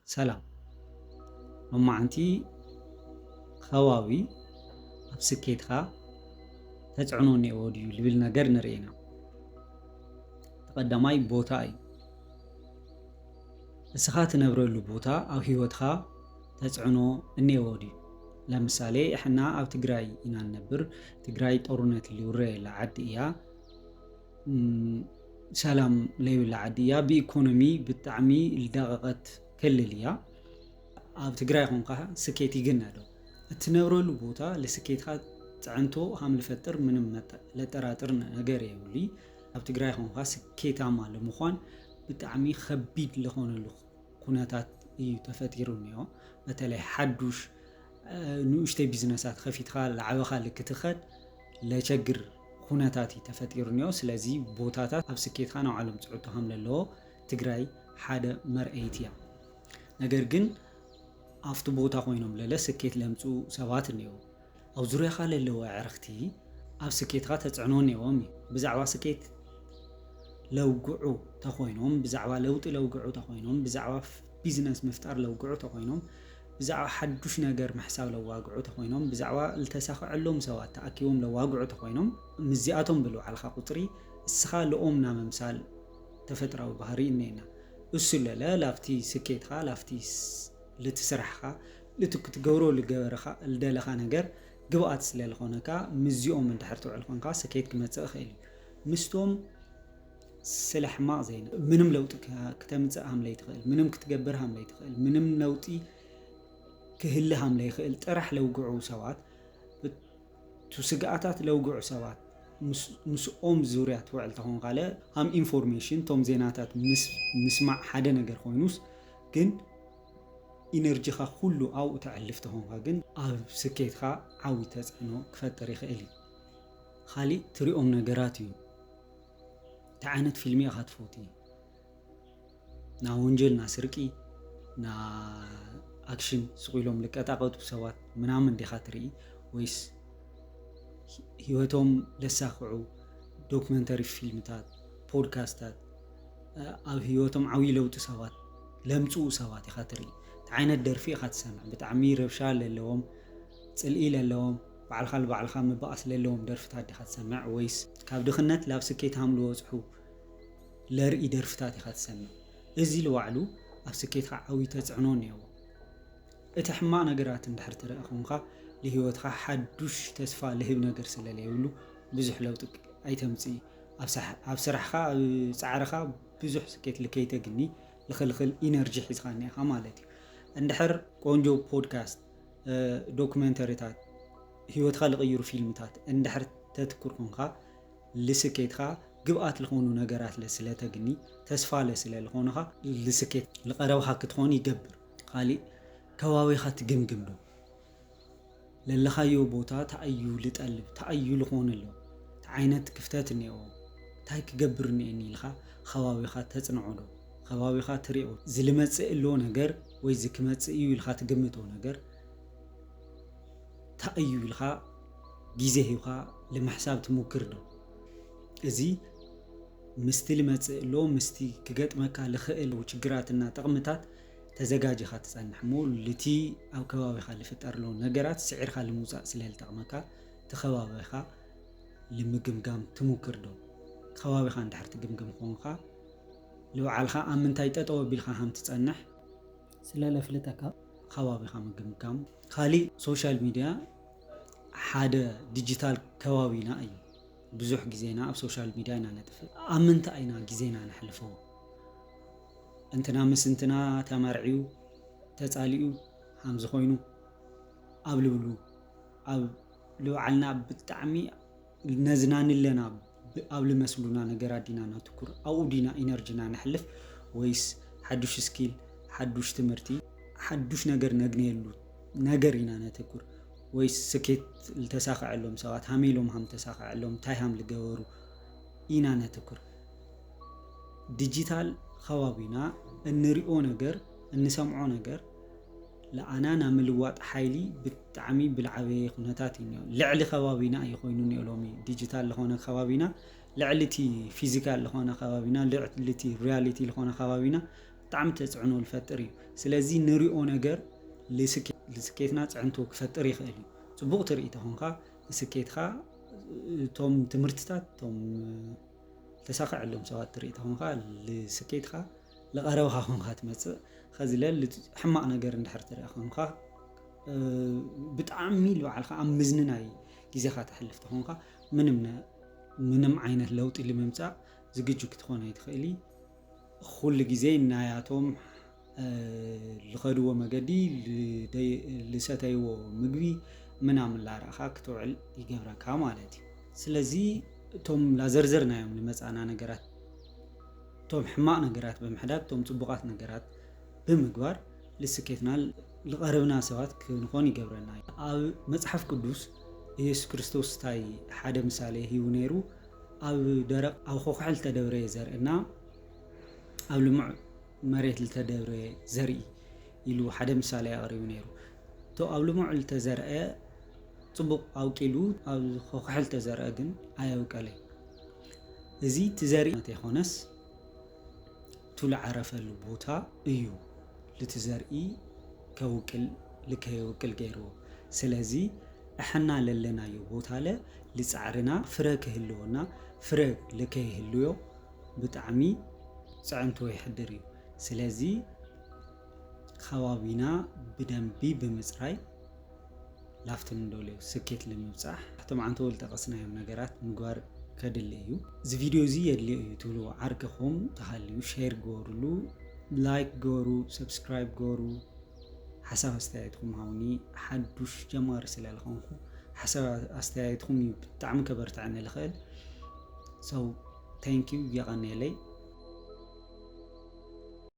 ሰላም ሎማዓንቲ ከባቢ ኣብ ስኬትካ ተፅዕኖ እኒአዎ ድዩ ዝብል ነገር ንርኢ ኢና። ተቀዳማይ ቦታ እዩ። እስኻ ትነብረሉ ቦታ ኣብ ሂወትካ ተፅዕኖ እኒአዎ ድዩ? ለምሳሌ እሕና ኣብ ትግራይ ኢና ንነብር። ትግራይ ጦርነት ዝውረየላ ዓዲ እያ። ሰላም ዘይብላ ዓዲ እያ። ብኢኮኖሚ ብጣዕሚ ዝደቀቀት ክልል እያ። ኣብ ትግራይ ኮንካ ስኬት ይግነ ዶ? እትነብረሉ ቦታ ለስኬትካ ፅዕንቶ ከም ዝፈጥር ምንም ዘጠራጥር ነገር የብሉ። ኣብ ትግራይ ኮንካ ስኬታማ ንምኳን ብጣዕሚ ከቢድ ዝኮነሉ ኩነታት እዩ ተፈጢሩ እኒኦ። በተለይ ሓዱሽ ንኡሽተይ ቢዝነሳት ከፊትካ ዝዓበካ ክትከድ ዘቸግር ኩነታት እዩ ተፈጢሩ እኒኦ። ስለዚ ቦታታት ኣብ ስኬትካ ናይ ባዕሎም ፅዕንቶ ከም ዘለዎ ትግራይ ሓደ መርአይቲ እያ። ነገር ግን ኣብቲ ቦታ ኮይኖም ለለ ስኬት ዘምፅኡ ሰባት እኒአው። ኣብ ዙርያካ ዘለዉ ኣዕርክቲ ኣብ ስኬትካ ተፅዕኖ እኒአዎም እዩ። ብዛዕባ ስኬት ለውግዑ ተኮይኖም፣ ብዛዕባ ለውጢ ለውግዑ ተኮይኖም፣ ብዛዕባ ቢዝነስ ምፍጣር ለውግዑ ተኮይኖም፣ ብዛዕባ ሓዱሽ ነገር ምሕሳብ ለዋግዑ ተኮይኖም፣ ብዛዕባ ዝተሳክዐሎም ሰባት ተኣኪቦም ለዋግዑ ተኮይኖም፣ ምዚኣቶም ብልባዕልካ ቁፅሪ እስኻ ልኦም ና መምሳል ተፈጥራዊ ባህሪ እኒአና። እሱ ለለ ላብቲ ስኬትካ ላብቲ ልትስራሕካ ክትገብሮ ዝደለካ ነገር ግብኣት ስለዝኮነካ ምዚኦም እንድሕር ትውዕል ኮንካ ስኬት ክመፅእ ይኽእል እዩ። ምስቶም ስለ ሕማቅ ዘይና ምንም ለውጢ ክተምፅእ ከም ዘይትኽእል፣ ምንም ክትገብር ከም ዘይትኽእል፣ ምንም ለውጢ ክህሊ ከም ዘይክእል ጥራሕ ለውግዑ ሰባት ስግኣታት ለውግዑ ሰባት ምስኦም ዙርያ ትውዕል ተኾንካ ከም ኢንፎርሜሽን ቶም ዜናታት ምስማዕ ሓደ ነገር ኮይኑስ ግን ኢነርጂካ ኩሉ ኣብኡ ተዕልፍ ተኾንካ ግን ኣብ ስኬትካ ዓብይ ተፅዕኖ ክፈጥር ይኽእል እዩ። ካሊእ ትሪኦም ነገራት እዩ። እንታይ ዓይነት ፊልሚ ኢኻ ትፈትይ? ና ወንጀል ና ስርቂ ና ኣክሽን ስቁኢሎም ዝቀጣቀጡ ሰባት ምናምን ዲኻ ትርኢ ወይስ ሂወቶም ዘሳክዑ ዶክመንተሪ ፊልምታት ፖድካስታት ኣብ ሂወቶም ዓብይ ለውጢ ሰባት ለምፅኡ ሰባት ኢኻ ትርኢ? ዓይነት ደርፊ ኢኻ ትሰምዕ? ብጣዕሚ ረብሻ ዘለዎም ፅልኢ ዘለዎም ባዕልካ ንባዕልካ ምባኣስ ዘለዎም ደርፍታት ዲኻ ትሰምዕ ወይስ ካብ ድኽነት ናብ ስኬት ከም ዝበፅሑ ዘርኢ ደርፍታት ኢኻ ትሰምዕ? እዚ ንባዕሉ ኣብ ስኬትካ ዓብይ ተፅዕኖ እኒአዎ። እቲ ሕማቅ ነገራት እንድሕር ትርኢ ኮንካ ንሂወትካ ሓዱሽ ተስፋ ዝህብ ነገር ስለዘይብሉ ብዙሕ ለውጢ ኣይተምፅእ። ኣብ ስራሕካ ኣብ ፃዕርካ ብዙሕ ስኬት ንከይተግኒ ዝኽልክል ኢነርጂ ሒዝካ እኒአካ ማለት እዩ። እንድሕር ቆንጆ ፖድካስት ዶክመንተሪታት ሂወትካ ዝቅይሩ ፊልምታት እንድሕር ተትኩር ኮንካ ልስኬትካ ግብኣት ዝኮኑ ነገራት ስለተግኒ ተስፋ ስለዝኮኑካ ልስኬት ዝቀረብካ ክትኮን ይገብር። ካሊእ ከባቢካ ትግምግም ዶ? ዘለኻዮ ቦታ ታእዩ ዝጠልብ ታእዩ ዝኮነ ኣሎ እንታይ ዓይነት ክፍተት እኒአዎ እንታይ ክገብር እኒአኒ ኢልካ ከባቢካ ተፅንዖ ዶ? ከባቢካ ትሪኦ ዝልመፅእ ኣሎ ነገር ወይ ዝክመፅእ እዩ ኢልካ ትግምቶ ነገር ታእዩ ኢልካ ግዜ ሂብካ ንምሕሳብ ትሙክር ዶ? እዚ ምስቲ ልመፅእ ኣሎ ምስቲ ክገጥመካ ዝኽእል ችግራትና ጥቕምታት ተዘጋጅካ ትፀንሕ ሞ ልቲ ኣብ ከባቢካ ዝፍጠርሎ ነገራት ስዒርካ ንምውፃእ ስለዝጠቕመካ እቲ ከባቢካ ንምግምጋም ትሙክር ዶ? ከባቢካ እንድሕር ትግምግም ኮንካ ንባዕልካ ኣብ ምንታይ ጠጠው ኣቢልካ ከም ትፀንሕ ስለዘፍልጠካ ከባቢካ ምግምጋም። ካሊእ ሶሻል ሚድያ ሓደ ዲጂታል ከባቢና እዩ። ብዙሕ ግዜና ኣብ ሶሻል ሚድያ ኢና ነጥፍእ። ኣብ ምንታይ ኢና ግዜና ነሕልፎ? እንትና ምስ እንትና ተመርዒዩ ተፃሊኡ ከምዚ ኮይኑ ኣብ ልብሉ ኣብ ልባዕልና ብጣዕሚ ነዝናንለና ኣብ ልመስሉና ነገራት ዲና ነትኩር ኣብኡ ዲና ኢነርጂና ነሕልፍ ወይስ ሓዱሽ ስኪል ሓዱሽ ትምህርቲ ሓዱሽ ነገር ነግንየሉ ነገር ኢና ነትኩር? ወይስ ስኬት ዝተሳክዐሎም ሰባት ሃመኢሎም ከም ተሳክዐሎም እንታይ ከም ዝገበሩ ኢና ነትኩር? ዲጂታል ከባቢና እንሪኦ ነገር እንሰምዖ ነገር ለኣና ናብ ምልዋጥ ሓይሊ ብጣዕሚ ብልዓበየ ኩነታት እዩ እኒኦ። ልዕሊ ከባቢና ኣይኮይኑ እኒኦ ሎሚ ዲጂታል ዝኾነ ከባቢና ልዕሊ እቲ ፊዚካል ዝኾነ ከባቢና ልዕሊ እቲ ሪያሊቲ ዝኾነ ከባቢና ብጣዕሚ ተፅዕኖ ዝፈጥር እዩ ስለዚ ንሪኦ ነገር ልስኬትና ፅዕንቶ ክፈጥር ይኽእል እዩ ፅቡቕ ትርኢት ኮንካ ስኬትካ እቶም ትምህርትታት እቶም ተሳክዐሎም ሰባት ትርኢት ኮንካ ልስኬትካ ዝቐረብካ ኮንካ ትመፅእ ከዝለል ሕማቕ ነገር እንድሕር ትርኢ ኮንካ ብጣዕሚ ንባዕልካ ኣብ ምዝንናይ ግዜካ ተሕልፍ ተኾንካ ምንም ዓይነት ለውጢ ንምምፃእ ዝግጁ ክትኾን ኣይትኽእሊ ኩሉ ግዜ ናያቶም ዝኸድዎ መገዲ ዝሰተይዎ ምግቢ ምናምን ላርኣኻ ክትውዕል ይገብረካ ማለት እዩ ስለዚ እቶም ላዘርዘርናዮም ዝመፃና ነገራት እቶም ሕማቕ ነገራት ብምሕዳግ እቶም ፅቡቃት ነገራት ብምግባር ልስኬትና ዝቐረብና ሰባት ክንኾን ይገብረና ኣብ መፅሓፍ ቅዱስ ኢየሱስ ክርስቶስ ታይ ሓደ ምሳሌ ሂቡ ነይሩ ኣብ ደረቕ ኣብ ኮኩሕል ተደብረየ ዘርእና ኣብ ልሙዕ መሬት ዝተደብረየ ዘርኢ ኢሉ ሓደ ምሳሌ ኣቕሪቡ ነይሩ እቶ ኣብ ልሙዕ ዝተዘርአ ፅቡቕ ኣውቂሉ ኣብ ኮኩሕል ተዘርአ ግን ኣየውቀለ እዚ ትዘርኢ እንተይኮነስ ትልዓረፈሉ ቦታ እዩ ልትዘርኢ ከውቅል ልከይውቅል ገይርዎ ስለዚ እሕና ለለናዮ ቦታ ልፃዕርና ፍረ ክህልወና ፍረ ልከይህልዮ ብጣዕሚ ፅዕንቶ ይሕድር እዩ ስለዚ ከባቢና ብደንቢ ብምፅራይ ላፍቲ ንደልዮ ስኬት ንምብፃሕ እቶም ዓንቶ ዝጠቐስናዮም ነገራት ምግባር ከድሊ እዩ እዚ ቪድዮ እዚ የድልዮ እዩ ትብሉ ዓርክኹም ተሃልዩ ሼር ገበሩሉ ላይክ ገበሩ ሰብስክራይብ ገበሩ ሓሳብ ኣስተያየትኩም ሃውኒ ሓዱሽ ጀማሪ ስለዝኾንኩ ሓሳብ ኣስተያየትኩም ብጣዕሚ ከበርትዐኒ ዝኽእል ሶ ታንኪዩ ይቐኒየለይ